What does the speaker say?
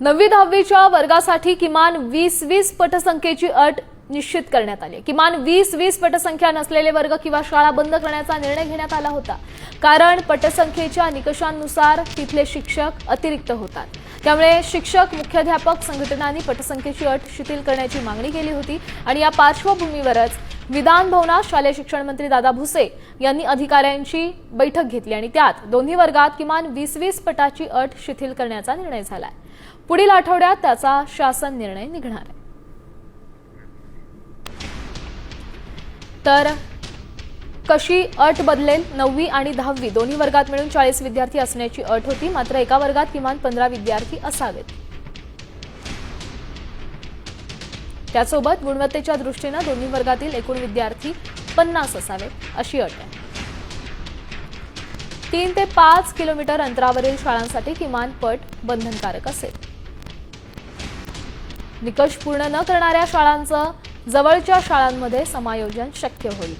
9वी 10वीच्या वर्गासाठी किमान 20-20 पटसंख्येची अट निश्चित करण्यात आली। किमान 20-20 पटसंख्या नसलेले वर्ग किंवा शाळा बंद करण्याचा निर्णय घेण्यात आला होता। कारण पटसंख्येच्या निकषांनुसार तिथले शिक्षक अतिरिक्त होतात। त्यामुळे शिक्षक मुख्याध्यापक संघटनांनी पटसंख्येची अट शिथिल करण्याची मागणी केली होती आणि या पार्श्वभूमीवरच विधान भवनात शालेय शिक्षण मंत्री दादा भुसे यांनी अधिकाऱ्यांची बैठक घेतली आणि त्यात दोन्ही वर्गात किमान 20-20 पटाची अट शिथिल करण्याचा निर्णय झालाय। पुढील आठवड्यात त्याचा शासन निर्णय निघणार आहे। तर कशी अट बदलेल? 9वी आणि 10वी दोन्ही वर्गात मिळून 40 विद्यार्थी असण्याची अट होती, मात्र एका वर्गात किमान 15 विद्यार्थी असावेत। त्यासोबत गुणवत्तेच्या दृष्टीने दोन्ही वर्गातील एकूण विद्यार्थी 50 असावेत अशी अट आहे। 3 ते 5 किलोमीटर अंतरावरील शाळांसाठी किमान पट बंधनकारक असेल। निकष पूर्ण न करणाऱ्या शाळांचं जवळच्या शाळांमध्ये समायोजन शक्य होईल।